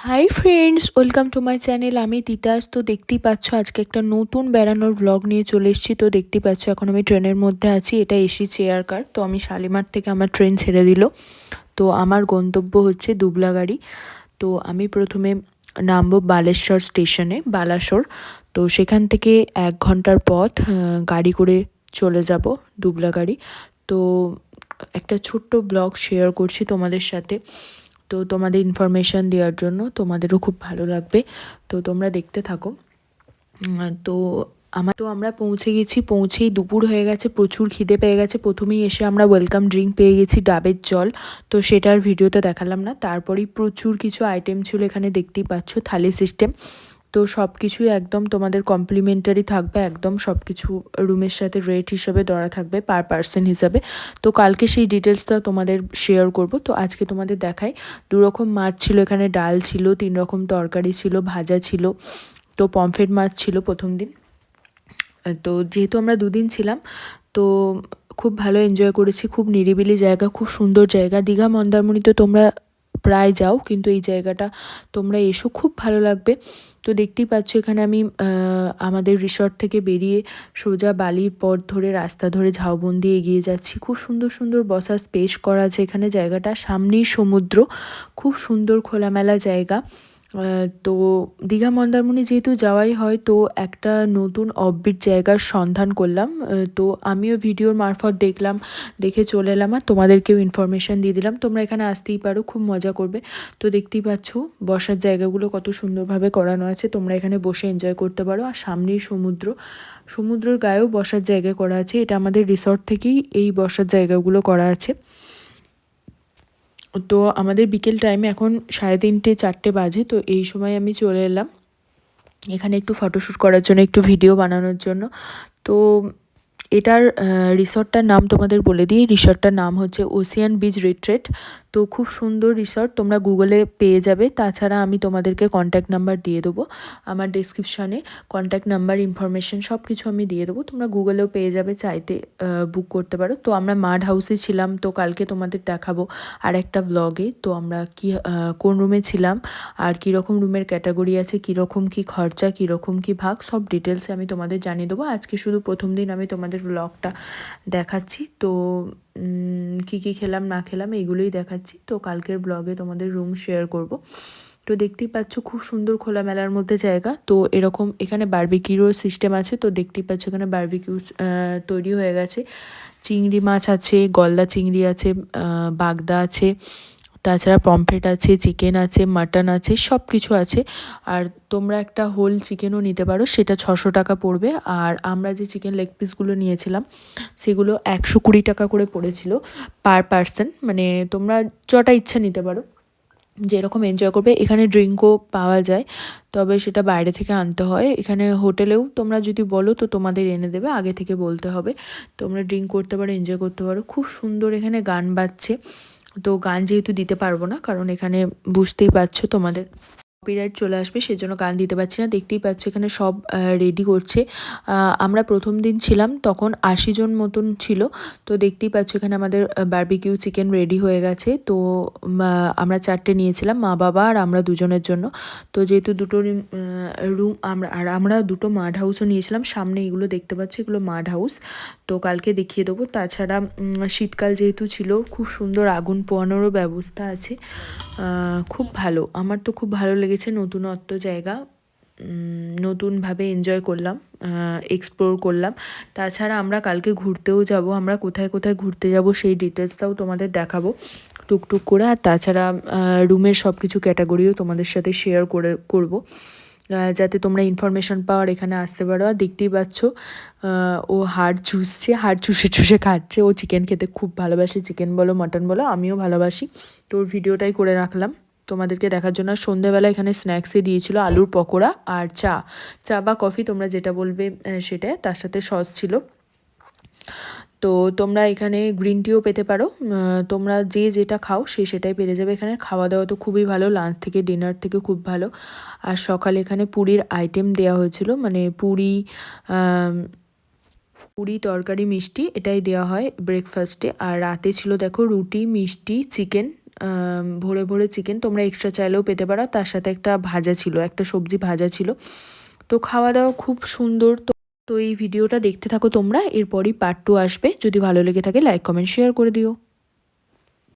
Hi friends, welcome to my channel. আমি তিতাস। তো দেখতেই পাচ্ছ আজকে একটা নতুন বেড়ানোর ব্লগ নিয়ে চলে এসেছি। তো দেখতেই পাচ্ছ এখন আমি ট্রেনের মধ্যে আছি। এটা এসি চেয়ার কার। তো আমি শালিমার থেকে আমার ট্রেন ছেড়ে দিল। তো আমার গন্তব্য হচ্ছে দুবলাগাড়ি। তো আমি প্রথমে নামবো বালেশ্বর স্টেশনে, বালাসোর। তো সেখান থেকে 1 ঘন্টার পথ গাড়ি করে চলে যাব দুবলাগাড়ি। তো একটা ছোট্ট ব্লগ শেয়ার করছি তোমাদের সাথে। তো তোমাদের ইনফরমেশান দেওয়ার জন্য, তোমাদেরও খুব ভালো লাগবে। তো তোমরা দেখতে থাকো। তো আমরা পৌঁছে গেছি। পৌঁছেই দুপুর হয়ে গেছে, প্রচুর খিদে পেয়ে গেছে। প্রথমেই এসে আমরা ওয়েলকাম ড্রিঙ্ক পেয়ে গেছি, ডাবের জল। তো সেটার ভিডিওতে দেখালাম না। তারপরেই প্রচুর কিছু আইটেম ছিল এখানে, দেখতেই পাচ্ছ থালি সিস্টেম। তো সব কিছুই একদম তোমাদের কমপ্লিমেন্টারি থাকবে, একদম সব কিছু রুমের সাথে রেট হিসাবে ধরা থাকবে পার পার্সন হিসাবে। তো কালকে সেই ডিটেলসটা তোমাদের শেয়ার করব। তো আজকে তোমাদের দেখাই। 2 রকম মাছ ছিল এখানে, ডাল ছিল, 3 রকম তরকারি ছিল, ভাজা ছিল। তো পমফ্রেট মাছ ছিল প্রথম দিন। তো যেহেতু আমরা 2 দিন ছিলাম, তো খুব ভালো এনজয় করেছি। খুব নিরিবিলি জায়গা, খুব সুন্দর জায়গা। দীঘা মন্দারমণি তো তোমরা প্রায় যাও, কিন্তু এই জায়গাটা তোমরা এসো, খুব ভালো লাগবে। তো দেখতেই পাচ্ছ এখানে আমি আমাদের রিসর্ট থেকে বেরিয়ে সোজা বালির পথ ধরে, রাস্তা ধরে ঝাউবন্দি এগিয়ে যাচ্ছি। খুব সুন্দর সুন্দর বসার স্পেস করা আছে এখানে। জায়গাটা সামনেই সমুদ্র, খুব সুন্দর খোলামেলা জায়গা। তো দীঘা মন্দারমণি যেহেতু যাওয়াই হয়, তো একটা নতুন অফবিট জায়গার সন্ধান করলাম। তো আমিও ভিডিওর মারফত দেখলাম, দেখে চলে এলাম, আর তোমাদেরকেও ইনফরমেশান দিয়ে দিলাম। তোমরা এখানে আসতেই পারো, খুব মজা করবে। তো দেখতেই পাচ্ছ বসার জায়গাগুলো কত সুন্দরভাবে করানো আছে। তোমরা এখানে বসে এনজয় করতে পারো। আর সামনেই সমুদ্র, সমুদ্রের গায়েও বসার জায়গা করা আছে। এটা আমাদের রিসর্ট থেকেই এই বসার জায়গাগুলো করা আছে। তো আমাদের বিকেল টাইমে এখন 3:30-4টে বাজে। তো এই সময় আমি চলে এলাম এখানে একটু ফটোশ্যুট করার জন্য, একটু ভিডিও বানানোর জন্য। তো এটার রিসর্টটার নাম তোমাদের বলে দিই। রিসর্টটার নাম হচ্ছে ওসিয়ান বিচ রিট্রিট। তো খুব সুন্দর রিসর্ট, তোমরা গুগলে পেয়ে যাবে। তাছাড়া আমি তোমাদেরকে কন্ট্যাক্ট নাম্বার দিয়ে দেবো আমার ডেসক্রিপশানে। কন্ট্যাক্ট নাম্বার, ইনফরমেশন সব কিছু আমি দিয়ে দেবো, তোমরা গুগলেও পেয়ে যাবে, চাইতে বুক করতে পারো। তো আমরা মাড হাউসে ছিলাম। তো কালকে তোমাদের দেখাবো আর একটা ব্লগে। তো আমরা কোন রুমে ছিলাম, আর কীরকম রুমের ক্যাটাগরি আছে, কীরকম কী খরচা, কীরকম কী ভাগ, সব ডিটেলসে আমি তোমাদের জানিয়ে দেবো। আজকে শুধু প্রথম দিন আমি তোমাদের ব্লগটা দেখাচ্ছি। তো কী কী খেলাম না খেলাম এইগুলোই দেখাচ্ছি। তো কালকের ব্লগে তোমাদের রুম শেয়ার করব। তো দেখতেই পাচ্ছ খুব সুন্দর খোলামেলার মধ্যে জায়গা। তো এরকম এখানে বারবিকিউরও সিস্টেম আছে। তো দেখতেই পাচ্ছ এখানে বারবিকিউ তৈরি হয়ে গেছে। চিংড়ি মাছ আছে, গলদা চিংড়ি আছে, বাগদা আছে, তাছাড়া পমফ্রেট আছে, চিকেন আছে, মাটন আছে, সব কিছু আছে। আর তোমরা একটা হোল চিকেনও নিতে পারো, সেটা 600 টাকা পড়বে। আর আমরা যে চিকেন লেগ পিসগুলো নিয়েছিলাম সেগুলো 120 টাকা করে পড়েছিল পার পার্সন। মানে তোমরা যটা ইচ্ছা নিতে পারো, যেরকম এনজয় করবে। এখানে ড্রিঙ্কও পাওয়া যায়, তবে সেটা বাইরে থেকে আনতে হয়। এখানে হোটেলেও তোমরা যদি বলো তো তোমাদের এনে দেবে, আগে থেকে বলতে হবে। তোমরা ড্রিঙ্ক করতে পারো, এনজয় করতে পারো। খুব সুন্দর এখানে গান বাজছে। তো গান যেহেতু দিতে পারবো না, কারণ এখানে বুঝতেই পারছো তোমাদের কপিরাইট চলে আসবে, সেজন্য গান দিতে পারছি না। দেখতেই পাচ্ছ এখানে সব রেডি করছে। আমরা প্রথম দিন ছিলাম তখন 80 জন মতন ছিল। তো দেখতেই পাচ্ছ এখানে আমাদের বারবিকিউ চিকেন রেডি হয়ে গেছে। তো আমরা 4টে নিয়েছিলাম, মা বাবা আর আমরা 2জনের জন্য। তো যেহেতু দুটো রুম আমরা 2টো মাড হাউসও নিয়েছিলাম। সামনে এগুলো দেখতে পাচ্ছ, এগুলো মাড হাউস। তো কালকে দেখিয়ে দেবো। তাছাড়া শীতকাল যেহেতু ছিল, খুব সুন্দর আগুন পোয়ানোরও ব্যবস্থা আছে। খুব ভালো, আমার তো খুব ভালো লেগেছে। নতুনত্ব জায়গা, নতুনভাবে এনজয় করলাম, এক্সপ্লোর করলাম। তাছাড়া আমরা কালকে ঘুরতেও যাব। আমরা কোথায় কোথায় ঘুরতে যাব সেই ডিটেলসটাও তোমাদের দেখাবো টুকটুক করে। আর তাছাড়া রুমের সব কিছু ক্যাটাগরিও তোমাদের সাথে শেয়ার করব, যাতে তোমরা ইনফরমেশন পাও আর এখানে আসতে পারো। আর দেখতেই পাচ্ছ ও হাড় চুষছে, হাড় চুষে চুষে খাচ্ছে। ও চিকেন খেতে খুব ভালোবাসে, চিকেন বলো মাটন বলো, আমিও ভালোবাসি। তো ওর ভিডিওটাই করে রাখলাম তোমাদেরকে দেখার জন্য। সন্ধ্যেবেলা এখানে স্ন্যাক্সে দিয়েছিল আলুর পকোড়া আর চা, চা বা কফি তোমরা যেটা বলবে সেটা। তার সাথে সস ছিল। তো তোমরা এখানে গ্রিন টিও পেতে পারো। তোমরা যে যেটা খাও সেটাই পেরে যাবে। এখানে খাওয়া দাওয়া তো খুবই ভালো, লাঞ্চ থেকে ডিনার থেকে খুব ভালো। আর সকালে এখানে পুরীর আইটেম দেওয়া হয়েছিল, মানে পুরি, তরকারি, মিষ্টি, এটাই দেওয়া হয় ব্রেকফাস্টে। আর রাতে ছিল দেখো রুটি, মিষ্টি, চিকেন, ভরে ভরে চিকেন, তোমরা এক্সট্রা চাইলেও পেতে পারো। তার সাথে একটা ভাজা ছিল, একটা সবজি ভাজা ছিল। তো খাওয়া দাওয়া খুব সুন্দর। তো এই ভিডিওটা দেখতে থাকো তোমরা, এরপরই পার্ট 2 আসবে। যদি ভালো লেগে থাকে লাইক কমেন্ট শেয়ার করে দিও।